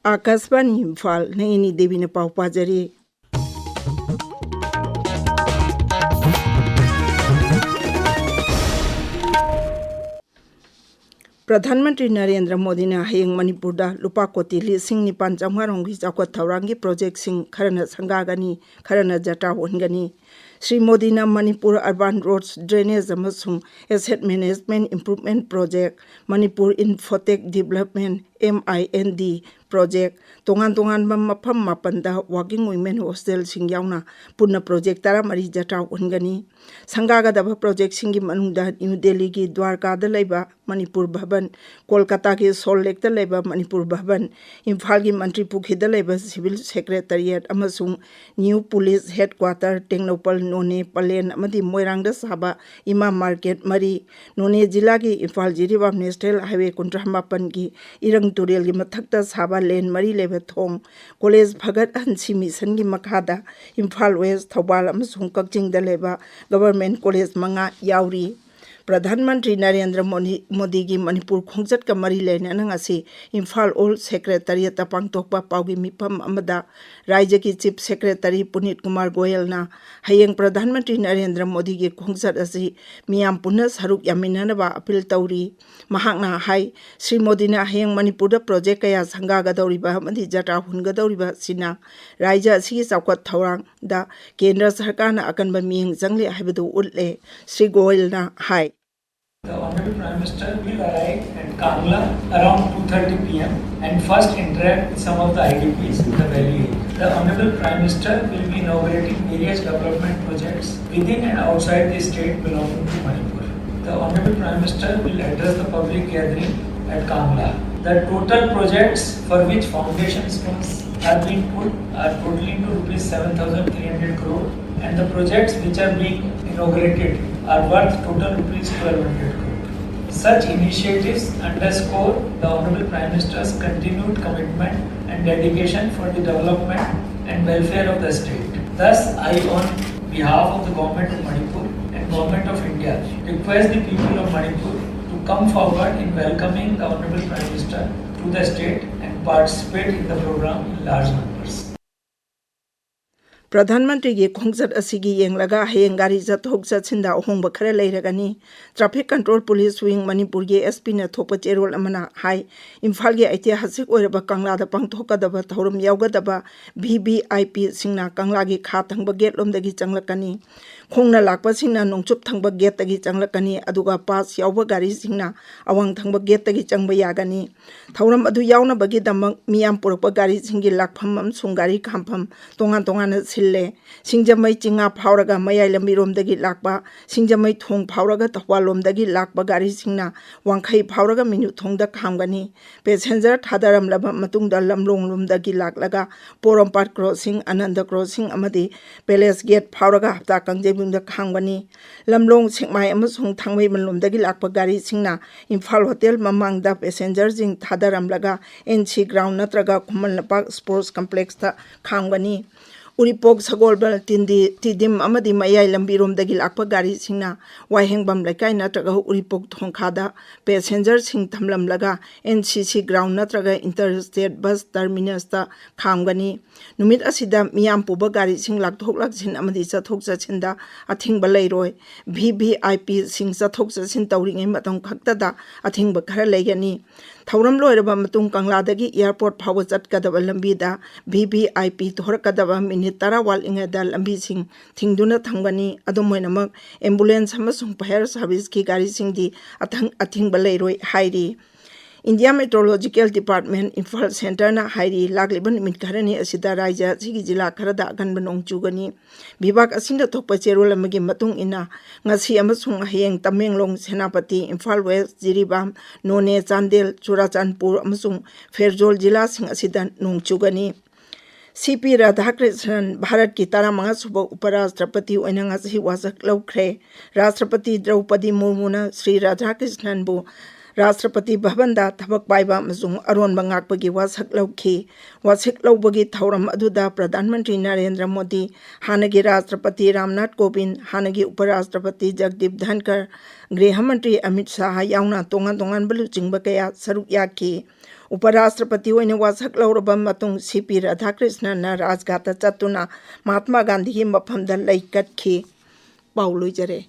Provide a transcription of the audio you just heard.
आकाशवाणी इम्फाल नयनी देवी ने पाव पाजरी। प्रधानमंत्री नरेंद्र मोदी ने हयेंग मणिपुर दा लुपा कोटी लिसिंग निपान चामहारोंगी चाकत थौरांगी प्रोजेक्ट सिंह खरना संगागनी खरना जटा होनगनी। श्री मोदी ने मणिपुर अर्बन रोड्स ड्रेनेज अमसुंग asset management improvement project Manipur infotech development MIND project तोंगान तोंगान मफम मापनदा वर्किंग वुमेन हॉस्टल सिंह यावना पुनः प्रोजेक्ट तारा मरी जटा होनगनी। संगागदब प्रोजेक्ट सिंगी मनुंगदा न्यू दिल्ली की द्वारकादा लैबा मणिपुर भवन, कोलकाता की सोल लेकदा लैबा मणिपुर भवन, इम्फाल की मंत्री पुखीदा लैबा सिविल सेक्रेटरिएट अमसुंग न्यू पुलिस हेडक्वार्टर टेक्नोपल नोने पलेन अमदी मोइरांगदा साबा इमा मार्केट मरी, नोने जिला की इम्फाल जिरीबाम नेशनल हाईवे 59 की इरंग तुरेल की मथक्ता साबा लेन मरी लेबे थोंग, कॉलेज भगत हंसी मिशन की मखादा इम्फाल वेस्ट थौबाल अमसुंग कक्चिंगदा लेबा गवर्नमेंट कॉलेज मंगा यावरी। प्रधानमंत्री नरेंद्र मोदी की मणिपुर खोंगचट का मरी लेना इम्फाल ओल सेक्रेटरिएट पांगथोकपा पाउगी मिफम अमदा राज्य की चीफ सेक्रेटरी पुनीत कुमार गोयलना हयेंग प्रधानमंत्री नरेंद्र मोदी की खोंगचट असी मियाम पुनः सरुक यामिननबा अपील तौरी। महांगना हाई श्री मोदी ने हयेंग मणिपुर प्रोजेक्ट कया संगागदौरिबा अमदी जटा हुनगदौरिबा सिना राज्य असी चावकत थौरांग दा केंद्र सरकार ना अकनबा मियेंग जंगले हाइबदु उल्ले। श्री गोयलना हाई The Honorable Prime Minister will arrive at Kangla around 2:30 p.m. and first interact with some of the IDPs in the valley area. The Honorable Prime Minister will be inaugurating various development projects within and outside the state belonging to Manipur. The Honorable Prime Minister will address the public gathering at Kangla. The total projects for which foundation stones have been put are totaling to rupees 7,300 crore, and the projects which are being inaugurated are worth total rupees 1,200 crore. Such initiatives underscore the Honorable Prime Minister's continued commitment and dedication for the development and welfare of the state. Thus, I, on behalf of the Government of Manipur and Government of India, request the people of Manipur to come forward in welcoming the Honorable Prime Minister to the state and participate in the program in large numbers. प्रधानमंत्री की खोंगचट असिगी येंगलगा हयेंग गाड़ी चथोक चथिंदा अहोंग खरे लेरगनी। Traffic control police wing Manipur की SP ने थोप चेरोल अमना हाई इम्फाल की ऐतिहासिक ओइरबा कंगलादा पांगथोकदबा थौरम यावगदबा VVIP सिंगना कंगला की खा थंगबा गेट लोमदगी चंगलकनी, खोंगना लाकपा सिंगना नोंगचुप थंगबा गेट तगी चंगलकनी, अदुगा पास यावबा गाड़ी सिंगना अवांग थंगबा गेट तगी चंगबा यागनी। थौरम अदु यावनबगी दमक मियाम पुरकपा गाड़ी सिंगी लाकफम अमसुंग गाड़ी खामफम तोंगान तोंगान सिंजमई चिंगा फावरगा मयाई लंबीरोमदगी लाकपा, सिंजमई थोंग फावरगा तहवालोमदगी लाकपा गाड़ी सिंगना वांखई फावरगा मिनु थोंगदा खामगनी। पैसेंजर थादरमलबा मतुंगदा लमलोंगलोमदगी लाकलगा पोरमपाट क्रॉसिंग, आनंद क्रॉसिंग अमदी पैलेस गेट फावरगा हप्ता कंजेबुंगदा खामगनी। लमलोंग सेकमाई अमसुंग थांगमई मनलोमदगी लाकपा गाड़ी सिंगना इम्फाल होटल ममांगदा पैसेंजर जिंग थादरमलगा NC ground नत्रगा Khuman लपाक sports complex ता खामगनी। उरीपोक सगोलबल तिदिम अमदी मयाई लंबीरोमदगी लाकपा गाड़ी सिंगना वाहेंगबम लेकाई नत्रगा उरीपोक थोंखादा पैसेंजर सिंग थमलमलगा NCC ग्राउंड नत्रगा इंटरस्टेट बस टर्मिनस ता खामगनी। नुमित असिदा मियाम पुबा गाड़ी सिंग लाकथोक लाकसिन अमदी चथोक चथिंदा अथिंगबा लैरोय। VVIP सिंग चथोक चथिन तौरिङै मतम खक्तदा अथिंगबा खरा लैगनी। थौरम लोइरबा मतुंग कंगलादगी एयरपोर्ट फाव चटकदबा लंबीदा VVIP थोरकदबा मिनिट 10 वालिङैदा लंबीसिंग थिंगदुना थंगनी। अदुमोइनमक एम्बुलेंस अमसुंग फायर सर्विस की गाड़ी सिंगदी अथिंगबा लैरोय हाइरी। India meteorological department Imphal centre ना हाइरी लागलिबन मिट खरनी असिदा राज्य सिगी जिला खरदा अगनबा नोंग चुगनी। विभाग असिंदा थोपा चेरोल अमगी मतुंग इना ngasi amasung hiyeng Tamenglong Senapati Imphal West Jiribam None Chandel Churachandpur amasung Ferjol जिला सिंह असिदा नोंग चुगनी। CP राधाकृष्णन भारत की 13 सुबह उपराष्ट्रपति ओइनंगासी वासक लौख्रे। राष्ट्रपति द्रौपदी मुर्मुना श्री राधाकृष्णन बु राष्ट्रपति भवन दा थबक पाइबा अमसुंग अरोनबा ngaakpagi वासक लौखी। वासक लौबगी थौरम अदुदा प्रधानमंत्री नरेंद्र मोदी, हानगी राष्ट्रपति रामनाथ कोविंद, हानगी उपराष्ट्रपति जगदीप धनखड़, गृह मंत्री अमित शाह यावना तोंगान तोंगान बलुचिंगबा कया सरुक याखी। उपराष्ट्रपति होइने वासक लौरबा मतुंग सीपी राधाकृष्णन राजघाट चतुना महात्मा गांधी की मफमदा लई कटखी। पाउ लोइजरे।